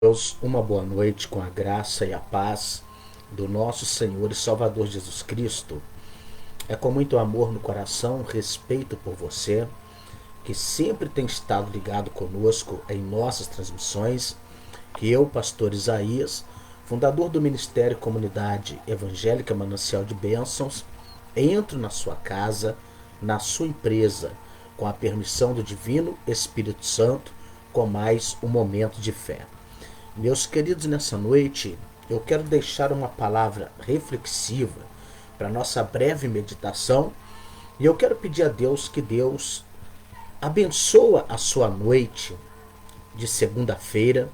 Deus, uma boa noite com a graça e a paz do nosso Senhor e Salvador Jesus Cristo. É com muito amor no coração, respeito por você, que sempre tem estado ligado conosco em nossas transmissões, que eu, pastor Isaías, fundador do Ministério Comunidade Evangélica Manancial de Bênçãos, entro na sua casa, na sua empresa, com a permissão do Divino Espírito Santo, com mais um momento de fé. Meus queridos, nessa noite eu quero deixar uma palavra reflexiva para nossa breve meditação e eu quero pedir a Deus que Deus abençoa a sua noite de segunda-feira,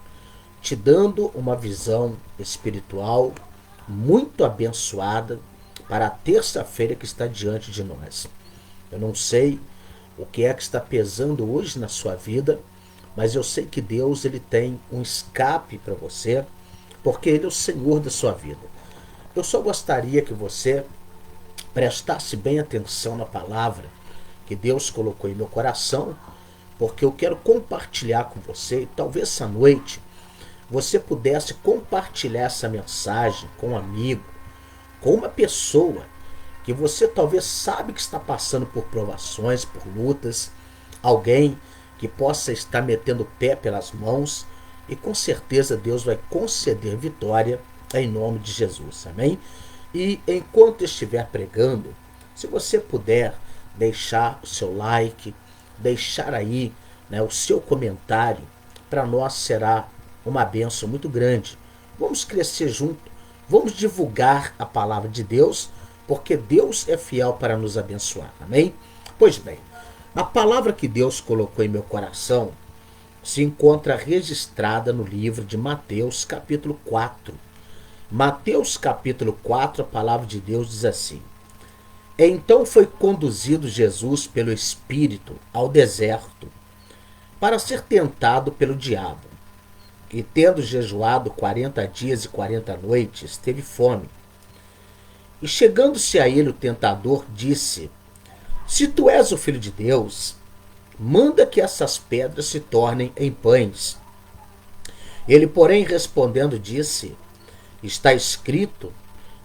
te dando uma visão espiritual muito abençoada para a terça-feira que está diante de nós. Eu não sei o que é que está pesando hoje na sua vida, mas eu sei que Deus ele tem um escape para você, porque Ele é o Senhor da sua vida. Eu só gostaria que você prestasse bem atenção na palavra que Deus colocou em meu coração, porque eu quero compartilhar com você, e talvez essa noite você pudesse compartilhar essa mensagem com um amigo, com uma pessoa que você talvez sabe que está passando por provações, por lutas, alguém que possa estar metendo o pé pelas mãos, e com certeza Deus vai conceder vitória em nome de Jesus, amém? E enquanto estiver pregando, se você puder deixar o seu like, deixar aí, o seu comentário, para nós será uma bênção muito grande. Vamos crescer junto, vamos divulgar a palavra de Deus, porque Deus é fiel para nos abençoar, amém? Pois bem, a palavra que Deus colocou em meu coração se encontra registrada no livro de Mateus, capítulo 4. Mateus, capítulo 4, a palavra de Deus diz assim: Então foi conduzido Jesus pelo Espírito ao deserto, para ser tentado pelo diabo. E tendo jejuado 40 dias e 40 noites, teve fome. E chegando-se a ele o tentador, disse: Se tu és o Filho de Deus, manda que essas pedras se tornem em pães. Ele, porém, respondendo, disse: Está escrito,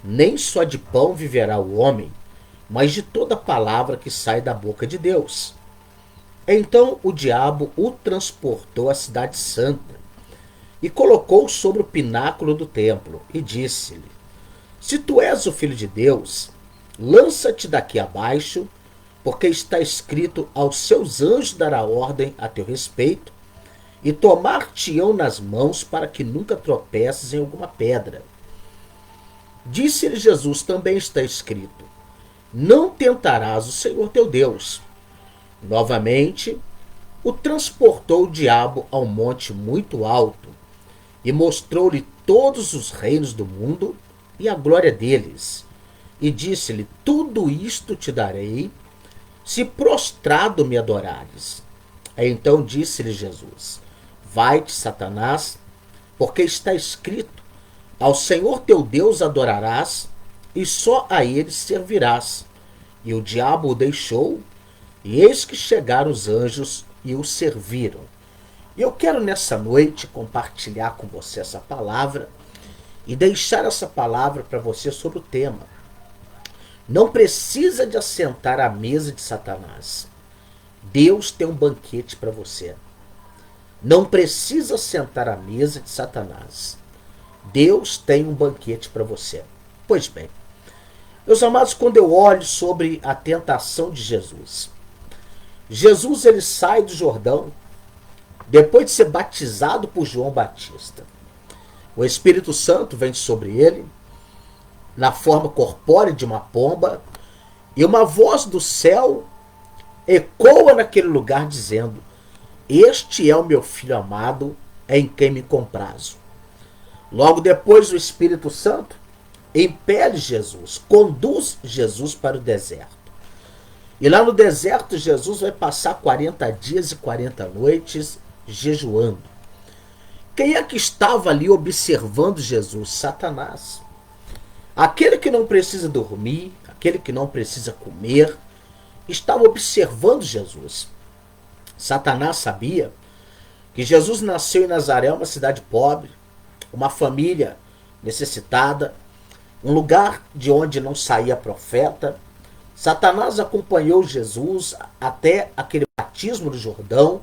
nem só de pão viverá o homem, mas de toda palavra que sai da boca de Deus. Então o diabo o transportou à cidade santa e colocou sobre o pináculo do templo e disse-lhe: Se tu és o Filho de Deus, lança-te daqui abaixo, porque está escrito: aos seus anjos dará ordem a teu respeito, e tomar-te-ão nas mãos para que nunca tropeces em alguma pedra. Disse-lhe Jesus: Também está escrito: Não tentarás o Senhor teu Deus. Novamente, o transportou o diabo ao monte muito alto, e mostrou-lhe todos os reinos do mundo e a glória deles. E disse-lhe: Tudo isto te darei, se prostrado me adorares. Então disse-lhe Jesus: Vai-te, Satanás, porque está escrito: Ao Senhor teu Deus adorarás, e só a ele servirás. E o diabo o deixou, e eis que chegaram os anjos e o serviram. E eu quero nessa noite compartilhar com você essa palavra e deixar essa palavra para você sobre o tema. Não precisa de assentar à mesa de Satanás. Deus tem um banquete para você. Não precisa sentar à mesa de Satanás. Deus tem um banquete para você. Pois bem, meus amados, quando eu olho sobre a tentação de Jesus, Jesus ele sai do Jordão depois de ser batizado por João Batista. O Espírito Santo vem sobre ele na forma corpórea de uma pomba, e uma voz do céu ecoa naquele lugar dizendo: Este é o meu filho amado, em quem me comprazo. Logo depois o Espírito Santo impele Jesus, conduz Jesus para o deserto. E lá no deserto Jesus vai passar 40 dias e 40 noites jejuando. Quem é que estava ali observando Jesus? Satanás. Aquele que não precisa dormir, aquele que não precisa comer, estava observando Jesus. Satanás sabia que Jesus nasceu em Nazaré, uma cidade pobre, uma família necessitada, um lugar de onde não saía profeta. Satanás acompanhou Jesus até aquele batismo do Jordão,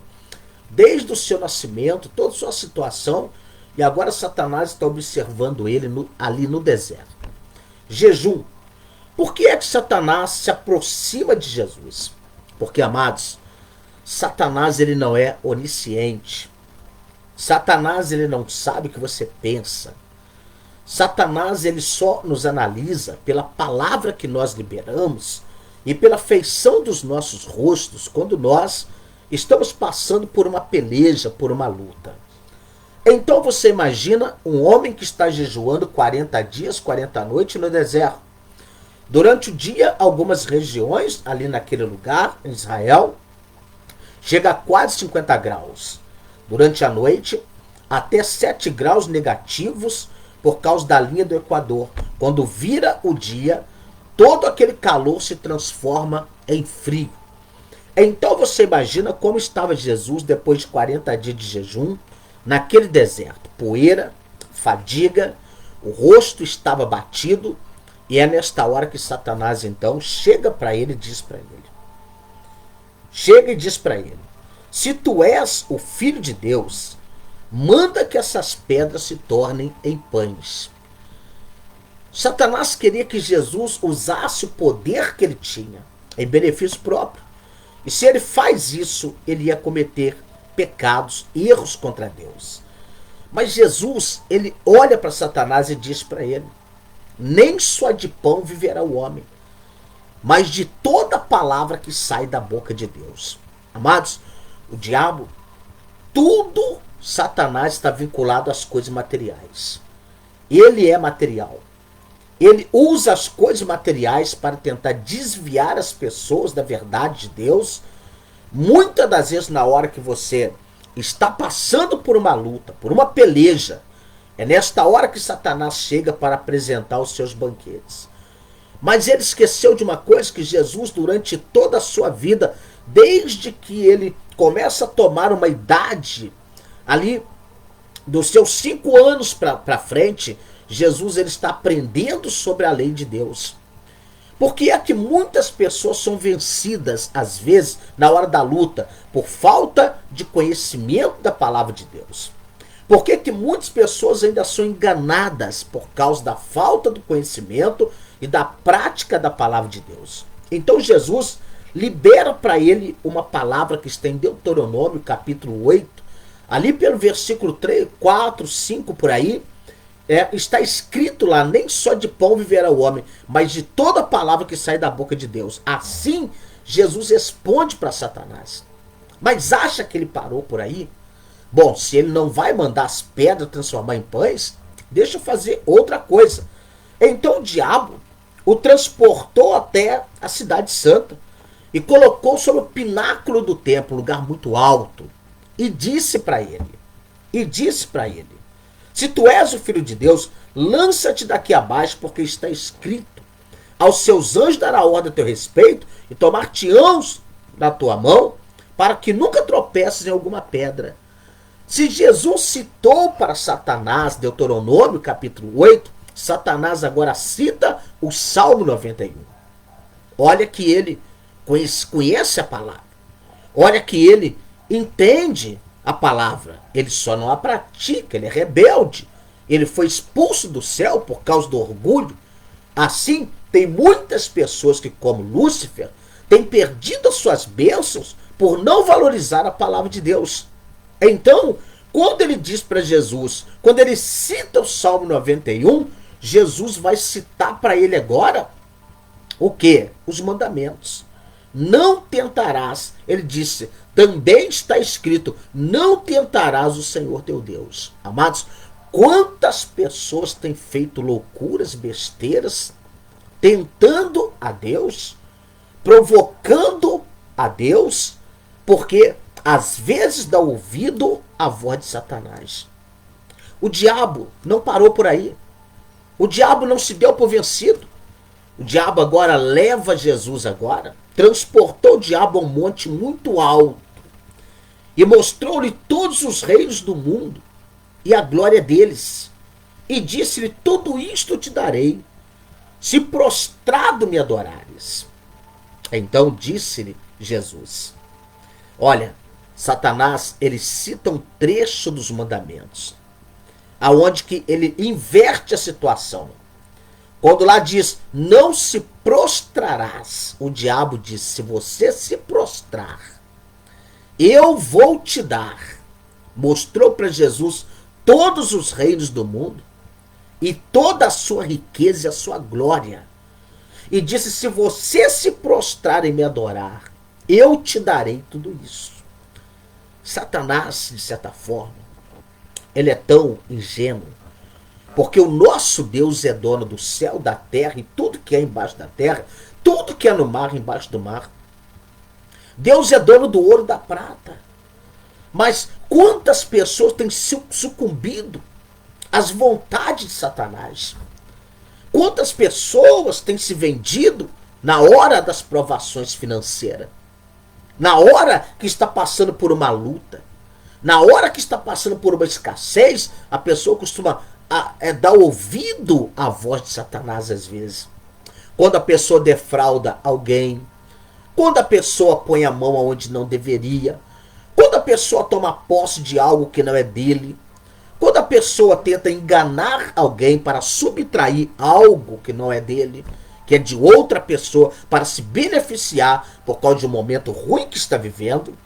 desde o seu nascimento, toda a sua situação, e agora Satanás está observando ele ali no deserto. Jejum. Por que é que Satanás se aproxima de Jesus? Porque, amados, Satanás ele não é onisciente. Satanás ele não sabe o que você pensa. Satanás ele só nos analisa pela palavra que nós liberamos e pela feição dos nossos rostos quando nós estamos passando por uma peleja, por uma luta. Então você imagina um homem que está jejuando 40 dias, 40 noites no deserto. Durante o dia, algumas regiões ali naquele lugar, em Israel, chega a quase 50 graus. Durante a noite, até 7 graus negativos por causa da linha do Equador. Quando vira o dia, todo aquele calor se transforma em frio. Então você imagina como estava Jesus depois de 40 dias de jejum, naquele deserto. Poeira, fadiga, o rosto estava batido, e é nesta hora que Satanás então chega para ele e diz para ele. Chega e diz para ele: se tu és o Filho de Deus, manda que essas pedras se tornem em pães. Satanás queria que Jesus usasse o poder que ele tinha em benefício próprio. E se ele faz isso, ele ia cometer pecados, erros contra Deus. Mas Jesus, ele olha para Satanás e diz para ele: nem só de pão viverá o homem, mas de toda palavra que sai da boca de Deus. Amados, o diabo, tudo Satanás está vinculado às coisas materiais. Ele é material. Ele usa as coisas materiais para tentar desviar as pessoas da verdade de Deus. Muitas das vezes, na hora que você está passando por uma luta, por uma peleja, é nesta hora que Satanás chega para apresentar os seus banquetes. Mas ele esqueceu de uma coisa, que Jesus, durante toda a sua vida, desde que ele começa a tomar uma idade, ali dos seus 5 anos para frente, Jesus ele está aprendendo sobre a lei de Deus. Porque é que muitas pessoas são vencidas, às vezes, na hora da luta, por falta de conhecimento da palavra de Deus? Por que que muitas pessoas ainda são enganadas por causa da falta do conhecimento e da prática da palavra de Deus? Então Jesus libera para ele uma palavra que está em Deuteronômio, capítulo 8, ali pelo versículo 3, 4, 5, por aí, está escrito lá: nem só de pão viverá o homem, mas de toda palavra que sai da boca de Deus. Assim, Jesus responde para Satanás. Mas acha que ele parou por aí? Bom, se ele não vai mandar as pedras transformar em pães, deixa eu fazer outra coisa. Então o diabo o transportou até a cidade santa e colocou sobre o pináculo do templo, um lugar muito alto, e disse para ele, se tu és o Filho de Deus, lança-te daqui abaixo, porque está escrito: aos seus anjos dará ordem a teu respeito, e tomar-te-ão na tua mão, para que nunca tropeces em alguma pedra. Se Jesus citou para Satanás, Deuteronômio capítulo 8, Satanás agora cita o Salmo 91. Olha que ele conhece a palavra. Olha que ele entende a palavra. Ele só não a pratica, ele é rebelde. Ele foi expulso do céu por causa do orgulho. Assim, tem muitas pessoas que, como Lúcifer, têm perdido as suas bênçãos por não valorizar a palavra de Deus. Então, quando ele diz para Jesus, quando ele cita o Salmo 91, Jesus vai citar para ele agora o quê? Os mandamentos. Não tentarás, ele disse, também está escrito: não tentarás o Senhor teu Deus. Amados, quantas pessoas têm feito loucuras, besteiras, tentando a Deus, provocando a Deus, porque às vezes dá ouvido à voz de Satanás. O diabo não parou por aí. O diabo não se deu por vencido. O diabo agora leva Jesus agora, transportou o diabo a um monte muito alto e mostrou-lhe todos os reinos do mundo e a glória deles. E disse-lhe: tudo isto te darei, se prostrado me adorares. Então disse-lhe Jesus: olha, Satanás, ele cita um trecho dos mandamentos, aonde que ele inverte a situação. Quando lá diz: não se prostrarás, o diabo diz: se você se prostrar, eu vou te dar. Mostrou para Jesus todos os reinos do mundo e toda a sua riqueza e a sua glória. E disse: se você se prostrar e me adorar, eu te darei tudo isso. Satanás, de certa forma, ele é tão ingênuo, porque o nosso Deus é dono do céu, da terra e tudo que é embaixo da terra, tudo que é no mar, embaixo do mar. Deus é dono do ouro e da prata. Mas quantas pessoas têm sucumbido às vontades de Satanás? Quantas pessoas têm se vendido na hora das provações financeiras? Na hora que está passando por uma luta, na hora que está passando por uma escassez, a pessoa costuma dar ouvido à voz de Satanás às vezes. Quando a pessoa defrauda alguém, quando a pessoa põe a mão onde não deveria, quando a pessoa toma posse de algo que não é dele, quando a pessoa tenta enganar alguém para subtrair algo que não é dele, que é de outra pessoa, para se beneficiar por causa de um momento ruim que está vivendo,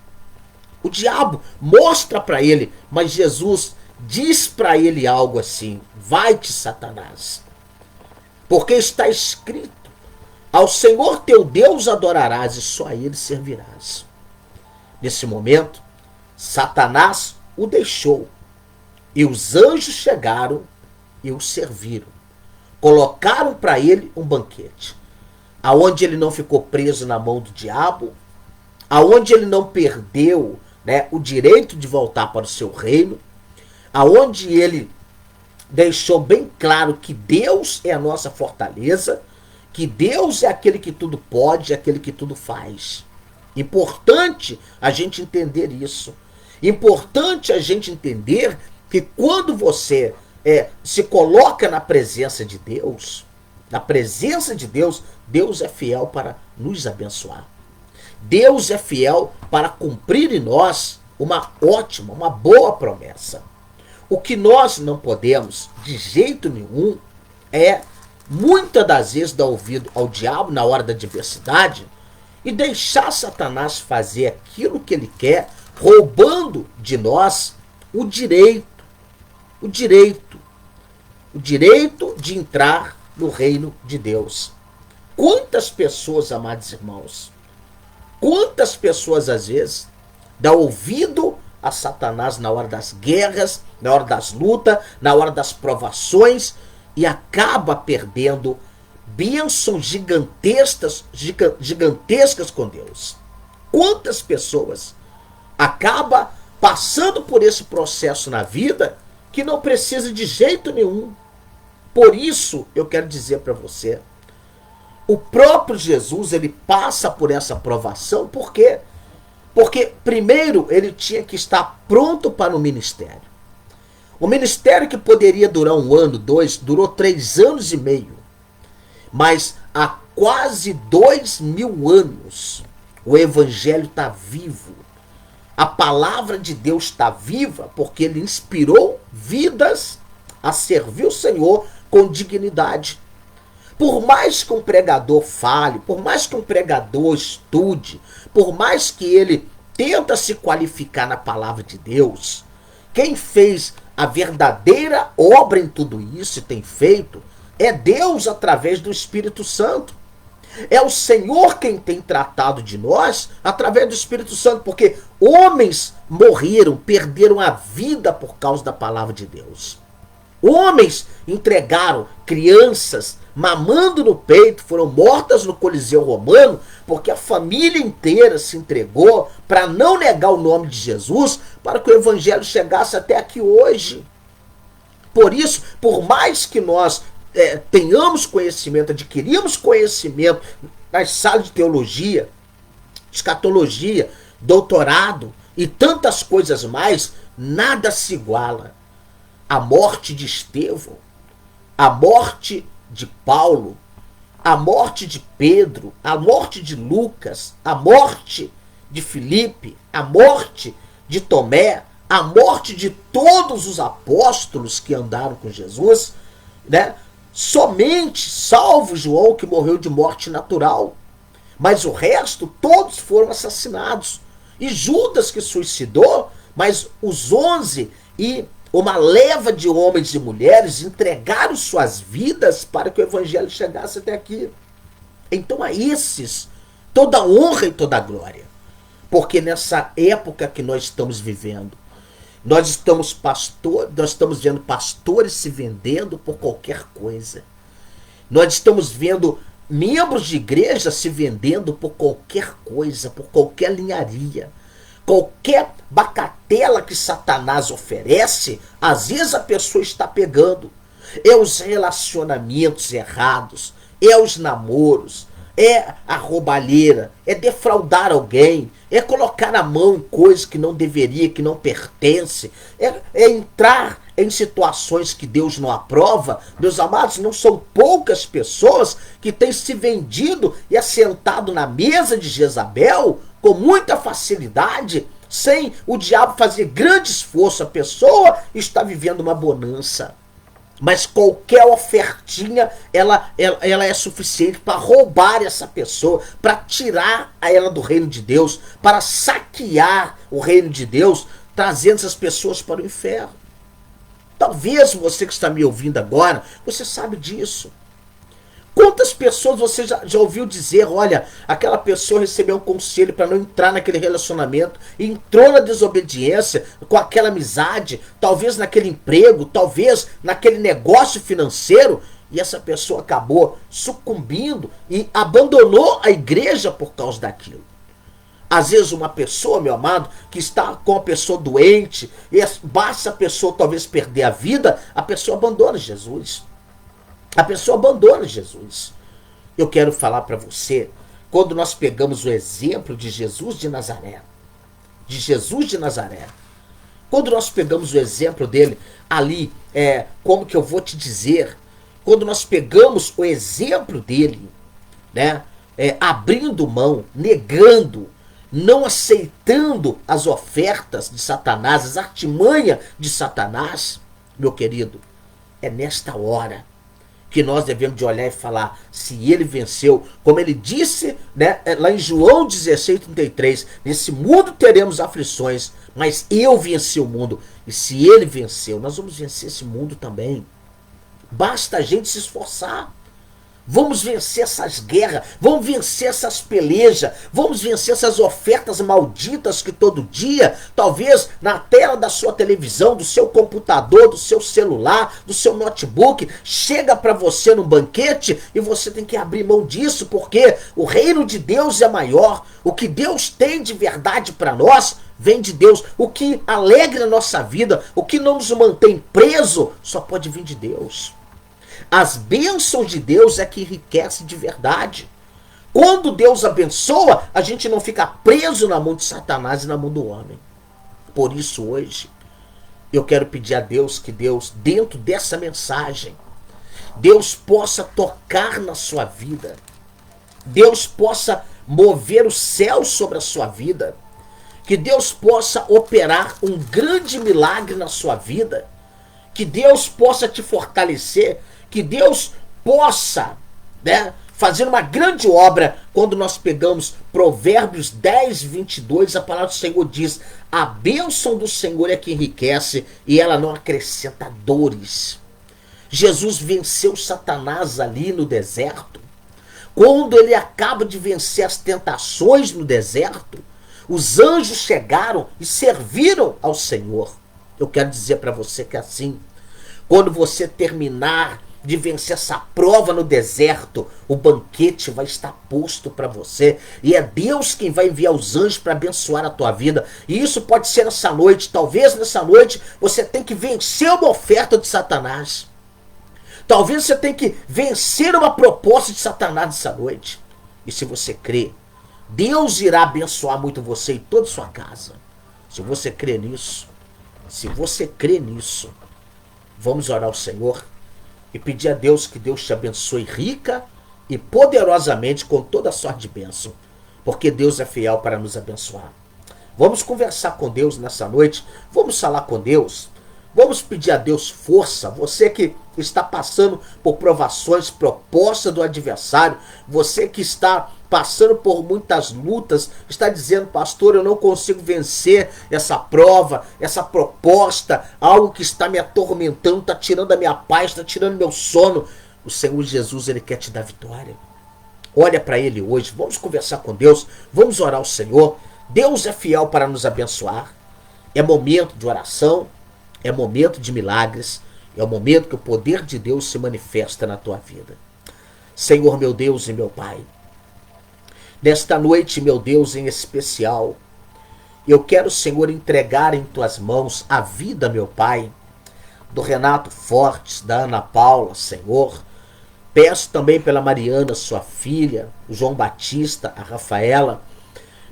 o diabo mostra para ele, mas Jesus diz para ele algo assim: vai-te, Satanás, porque está escrito: ao Senhor teu Deus adorarás e só a ele servirás. Nesse momento, Satanás o deixou e os anjos chegaram e o serviram. Colocaram para ele um banquete, aonde ele não ficou preso na mão do diabo, aonde ele não perdeu, o direito de voltar para o seu reino, aonde ele deixou bem claro que Deus é a nossa fortaleza, que Deus é aquele que tudo pode, aquele que tudo faz. Importante a gente entender isso. Importante a gente entender que quando você se coloca na presença de Deus, Deus é fiel para nos abençoar. Deus é fiel para cumprir em nós uma ótima, uma boa promessa. O que nós não podemos, de jeito nenhum, é muitas das vezes dar ouvido ao diabo na hora da adversidade e deixar Satanás fazer aquilo que ele quer, roubando de nós o direito de entrar no reino de Deus. Quantas pessoas, amados irmãos, quantas pessoas às vezes dão ouvido a Satanás na hora das guerras, na hora das lutas, na hora das provações, e acaba perdendo bênçãos gigantescas com Deus. Quantas pessoas acabam passando por esse processo na vida que não precisa de jeito nenhum. Por isso eu quero dizer para você, o próprio Jesus, ele passa por essa provação. Por quê? Porque primeiro ele tinha que estar pronto para o ministério. O ministério que poderia durar 1 ano, 2, durou 3 anos e meio. Mas há quase 2000 anos o evangelho está vivo. A palavra de Deus está viva porque ele inspirou vidas a servir o Senhor com dignidade. Por mais que um pregador fale, por mais que um pregador estude, por mais que ele tenta se qualificar na palavra de Deus, quem fez a verdadeira obra em tudo isso e tem feito é Deus através do Espírito Santo. É o Senhor quem tem tratado de nós através do Espírito Santo, porque homens morreram, perderam a vida por causa da palavra de Deus. Homens entregaram crianças mamando no peito, foram mortas no Coliseu Romano, porque a família inteira se entregou para não negar o nome de Jesus, para que o evangelho chegasse até aqui hoje. Por isso, por mais que nós tenhamos conhecimento, adquirimos conhecimento nas salas de teologia, escatologia, doutorado, e tantas coisas mais, nada se iguala. A morte de Estevão, a morte de Paulo, a morte de Pedro, a morte de Lucas, a morte de Filipe, a morte de Tomé, a morte de todos os apóstolos que andaram com Jesus, né? Somente salvo João, que morreu de morte natural. Mas o resto, todos foram assassinados. E Judas, que suicidou, mas os 11 e uma leva de homens e mulheres entregaram suas vidas para que o evangelho chegasse até aqui. Então a esses toda a honra e toda a glória. Porque nessa época que nós estamos vivendo, nós estamos vendo pastores se vendendo por qualquer coisa. Nós estamos vendo membros de igreja se vendendo por qualquer coisa, por qualquer linharia. Qualquer bacatela que Satanás oferece, às vezes a pessoa está pegando. É os relacionamentos errados, é os namoros, é a roubalheira, é defraudar alguém, é colocar a mão em coisas que não deveria, que não pertence, é entrar em situações que Deus não aprova. Meus amados, não são poucas pessoas que têm se vendido e assentado na mesa de Jezabel com muita facilidade, sem o diabo fazer grande esforço. A pessoa está vivendo uma bonança. Mas qualquer ofertinha, ela é suficiente para roubar essa pessoa, para tirar ela do reino de Deus, para saquear o reino de Deus, trazendo essas pessoas para o inferno. Talvez você que está me ouvindo agora, você sabe disso. Quantas pessoas você já ouviu dizer, olha, aquela pessoa recebeu um conselho para não entrar naquele relacionamento, entrou na desobediência com aquela amizade, talvez naquele emprego, talvez naquele negócio financeiro, e essa pessoa acabou sucumbindo e abandonou a igreja por causa daquilo. Às vezes uma pessoa, meu amado, que está com a pessoa doente, e basta a pessoa talvez perder a vida, a pessoa abandona Jesus. A pessoa abandona Jesus. Eu quero falar para você, quando nós pegamos o exemplo de Jesus de Nazaré, quando nós pegamos o exemplo dele ali, como que eu vou te dizer, quando nós pegamos o exemplo dele, né, abrindo mão, negando, não aceitando as ofertas de Satanás, as artimanhas de Satanás, meu querido, é nesta hora que nós devemos de olhar e falar, se ele venceu, como ele disse, né, lá em João 16:33, nesse mundo teremos aflições, mas eu venci o mundo, e se ele venceu, nós vamos vencer esse mundo também. Basta a gente se esforçar. Vamos vencer essas guerras, vamos vencer essas pelejas, vamos vencer essas ofertas malditas que todo dia, talvez na tela da sua televisão, do seu computador, do seu celular, do seu notebook, chega para você no banquete e você tem que abrir mão disso, porque o reino de Deus é maior. O que Deus tem de verdade para nós vem de Deus. O que alegra a nossa vida, o que não nos mantém preso, só pode vir de Deus. As bênçãos de Deus é que enriquece de verdade. Quando Deus abençoa, a gente não fica preso na mão de Satanás e na mão do homem. Por isso hoje, eu quero pedir a Deus que Deus, dentro dessa mensagem, Deus possa tocar na sua vida. Deus possa mover o céu sobre a sua vida. Que Deus possa operar um grande milagre na sua vida. Que Deus possa te fortalecer. Que Deus possa, né, fazer uma grande obra. Quando nós pegamos Provérbios 10:22, a palavra do Senhor diz: a bênção do Senhor é que enriquece e ela não acrescenta dores. Jesus venceu Satanás ali no deserto. Quando ele acaba de vencer as tentações no deserto, os anjos chegaram e serviram ao Senhor. Eu quero dizer para você que é assim, quando você terminar de vencer essa prova no deserto, o banquete vai estar posto para você, e é Deus quem vai enviar os anjos para abençoar a tua vida. E isso pode ser nessa noite. Talvez nessa noite você tenha que vencer uma oferta de Satanás. Talvez você tenha que vencer uma proposta de Satanás nessa noite. E se você crê, Deus irá abençoar muito você e toda a sua casa. Se você crê nisso, se você crê nisso, vamos orar ao Senhor e pedir a Deus que Deus te abençoe rica e poderosamente com toda a sorte de bênção, porque Deus é fiel para nos abençoar. Vamos conversar com Deus nessa noite, vamos falar com Deus, vamos pedir a Deus força. Você que está passando por provações, proposta do adversário, você que está passando por muitas lutas, está dizendo: pastor, eu não consigo vencer essa prova, essa proposta, algo que está me atormentando, está tirando a minha paz, está tirando meu sono. O Senhor Jesus, Ele quer te dar vitória. Olha para Ele hoje, vamos conversar com Deus, vamos orar ao Senhor. Deus é fiel para nos abençoar. É momento de oração, é momento de milagres, é o momento que o poder de Deus se manifesta na tua vida. Senhor, meu Deus e meu Pai, nesta noite, meu Deus, em especial, eu quero, Senhor, entregar em tuas mãos a vida, meu Pai, do Renato Fortes, da Ana Paula, Senhor. Peço também pela Mariana, sua filha, o João Batista, a Rafaela.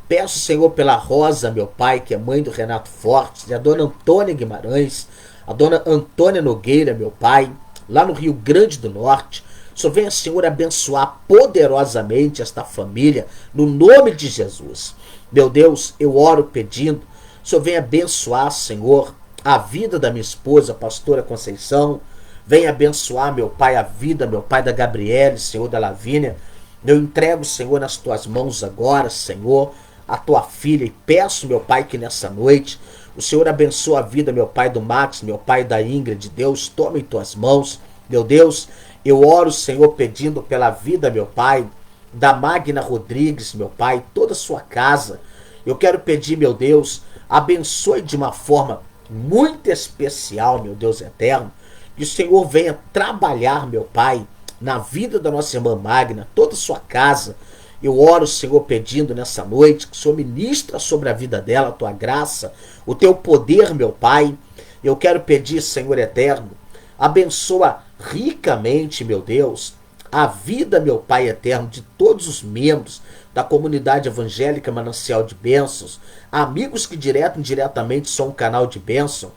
Peço, Senhor, pela Rosa, meu Pai, que é mãe do Renato Fortes, e a dona Antônia Guimarães, a dona Antônia Nogueira, meu Pai, lá no Rio Grande do Norte. O Senhor venha, Senhor, abençoar poderosamente esta família, no nome de Jesus. Meu Deus, eu oro pedindo, o Senhor venha abençoar, Senhor, a vida da minha esposa, a pastora Conceição. Venha abençoar, meu Pai, a vida, meu Pai, da Gabriele, Senhor, da Lavínia. Eu entrego, Senhor, nas tuas mãos agora, Senhor, a tua filha, e peço, meu Pai, que nessa noite o Senhor abençoe a vida, meu Pai, do Max, meu Pai, da Ingrid. Deus, toma em tuas mãos. Meu Deus, eu oro, Senhor, pedindo pela vida, meu Pai, da Magna Rodrigues, meu Pai, toda a sua casa. Eu quero pedir, meu Deus, abençoe de uma forma muito especial, meu Deus eterno, que o Senhor venha trabalhar, meu Pai, na vida da nossa irmã Magna, toda a sua casa. Eu oro, Senhor, pedindo nessa noite que o Senhor ministra sobre a vida dela a tua graça, o teu poder, meu Pai. Eu quero pedir, Senhor eterno, abençoa ricamente, meu Deus, a vida, meu Pai eterno, de todos os membros da comunidade evangélica Manancial de Bênçãos, amigos que direto e indiretamente são um canal de bênção.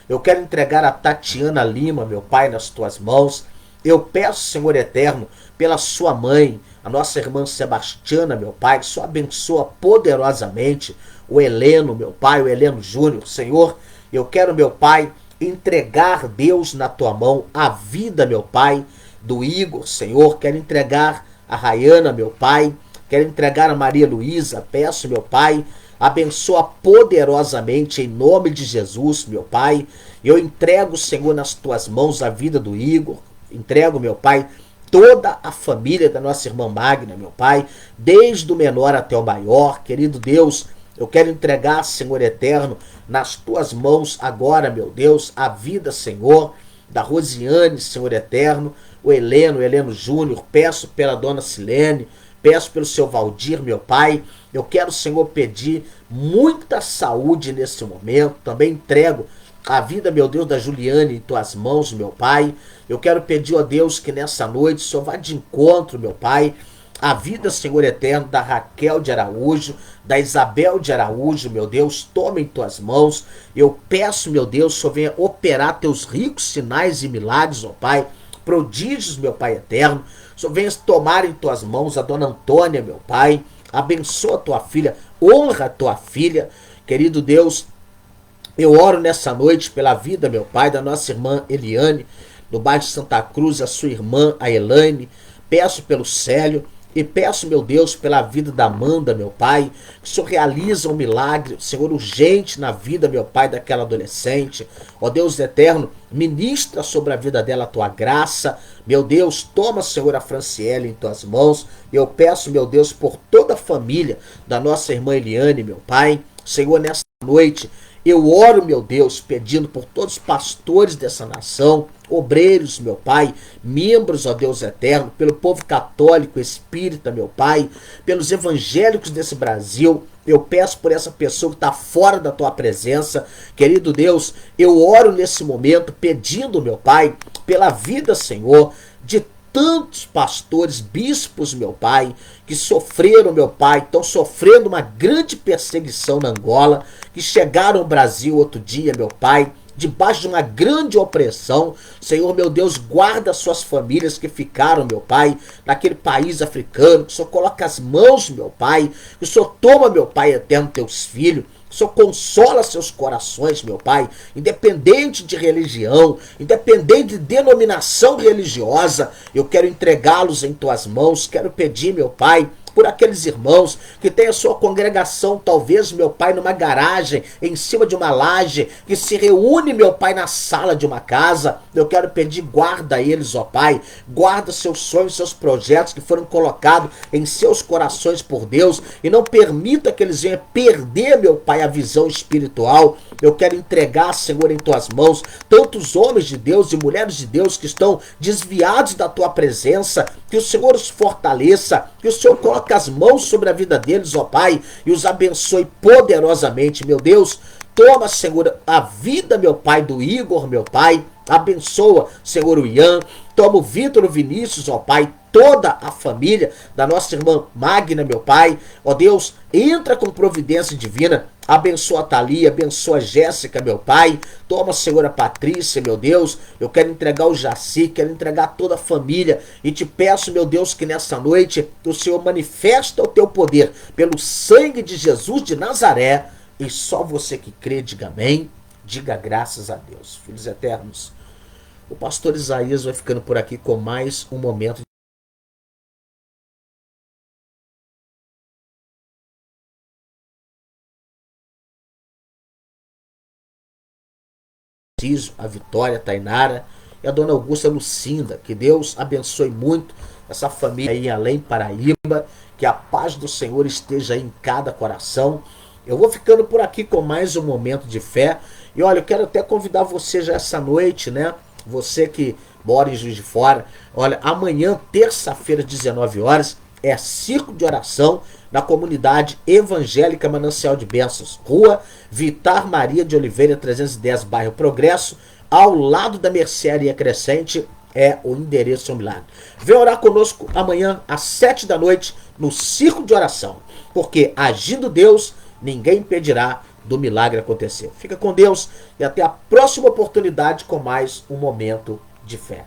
Eu quero entregar a Tatiana Lima, meu Pai, nas tuas mãos. Eu peço, Senhor eterno, pela sua mãe, a nossa irmã Sebastiana, meu Pai, que só abençoa poderosamente o Heleno, meu Pai, o Heleno Júnior. Senhor, eu quero, meu Pai, entregar, Deus, na tua mão a vida, meu Pai, do Igor, Senhor. Quero entregar a Rayana, meu Pai. Quero entregar a Maria Luísa. Peço, meu Pai, abençoa poderosamente em nome de Jesus, meu Pai. Eu entrego, Senhor, nas tuas mãos a vida do Igor. Entrego, meu Pai, toda a família da nossa irmã Magna, meu Pai, desde o menor até o maior. Querido Deus, eu quero entregar, Senhor eterno, nas tuas mãos agora, meu Deus, a vida, Senhor, da Rosiane, Senhor eterno, o Heleno Júnior. Peço pela dona Silene, peço pelo seu Valdir, meu Pai. Eu quero, Senhor, pedir muita saúde nesse momento. Também entrego a vida, meu Deus, da Juliane em tuas mãos, meu Pai. Eu quero pedir, ó Deus, que nessa noite o Senhor vá de encontro, meu Pai, a vida, Senhor eterno, da Raquel de Araújo, da Isabel de Araújo, meu Deus, toma em tuas mãos. Eu peço, meu Deus, que o Senhor venha operar teus ricos sinais e milagres, ó Pai, prodígios, meu Pai eterno. O Senhor venha tomar em tuas mãos a dona Antônia, meu Pai. Abençoa a tua filha, honra a tua filha. Querido Deus, eu oro nessa noite pela vida, meu Pai, da nossa irmã Eliane, no bairro de Santa Cruz, a sua irmã, a Elaine. Peço pelo Célio e peço, meu Deus, pela vida da Amanda, meu Pai, que o Senhor realiza um milagre, Senhor, urgente na vida, meu Pai, daquela adolescente. Ó Deus eterno, ministra sobre a vida dela a tua graça. Meu Deus, toma, Senhor, a Franciele em tuas mãos. Eu peço, meu Deus, por toda a família da nossa irmã Eliane, meu Pai. Senhor, nessa noite, eu oro, meu Deus, pedindo por todos os pastores dessa nação, obreiros, meu Pai, membros, ó Deus eterno, pelo povo católico, espírita, meu Pai, pelos evangélicos desse Brasil. Eu peço por essa pessoa que está fora da tua presença. Querido Deus, eu oro nesse momento pedindo, meu Pai, pela vida, Senhor, de tantos pastores, bispos, meu Pai, que sofreram, meu Pai, estão sofrendo uma grande perseguição na Angola, que chegaram ao Brasil outro dia, meu Pai, debaixo de uma grande opressão. Senhor, meu Deus, guarda suas famílias que ficaram, meu Pai, naquele país africano. Que o Senhor coloca as mãos, meu Pai, que o Senhor toma, meu Pai eterno, teus filhos. Que o Senhor consola seus corações, meu Pai, independente de religião, independente de denominação religiosa. Eu quero entregá-los em tuas mãos. Quero pedir, meu Pai, por aqueles irmãos que têm a sua congregação, talvez, meu Pai, numa garagem, em cima de uma laje, que se reúne, meu Pai, na sala de uma casa. Eu quero pedir, guarda eles, ó Pai, guarda seus sonhos, seus projetos que foram colocados em seus corações por Deus, e não permita que eles venham perder, meu Pai, a visão espiritual. Eu quero entregar, Senhor, em tuas mãos, tantos homens de Deus e mulheres de Deus que estão desviados da tua presença, que o Senhor os fortaleça, que o Senhor coloque as mãos sobre a vida deles, ó Pai, e os abençoe poderosamente, meu Deus. Toma, Senhor, a vida, meu Pai, do Igor, meu Pai. Abençoa, Senhor, o Ian. Toma o Vitor, o Vinícius, ó Pai, toda a família da nossa irmã Magna, meu Pai. Ó Deus, entra com providência divina. Abençoa a Thalia, abençoa a Jéssica, meu Pai. Toma, Senhor, a Patrícia, meu Deus. Eu quero entregar o Jaci, quero entregar toda a família. E te peço, meu Deus, que nessa noite o Senhor manifesta o teu poder pelo sangue de Jesus de Nazaré. E só você que crê, diga amém. Diga graças a Deus. Filhos eternos, o pastor Isaías vai ficando por aqui com mais um momento de a Vitória, a Tainara e a dona Augusta Lucinda. Que Deus abençoe muito essa família aí em Além Paraíba. Que a paz do Senhor esteja aí em cada coração. Eu vou ficando por aqui com mais um momento de fé. E olha, eu quero até convidar você já essa noite, né? Você que mora em Juiz de Fora. Olha, amanhã, terça-feira, 19 horas, é círculo de oração na comunidade evangélica Manancial de Bênçãos. Rua Vitar Maria de Oliveira, 310, bairro Progresso, ao lado da Mercearia Crescente. É o endereço ao milagre. Vem orar conosco amanhã às 7 da noite no círculo de oração. Porque agindo Deus, ninguém impedirá do milagre acontecer. Fica com Deus e até a próxima oportunidade com mais um momento de fé.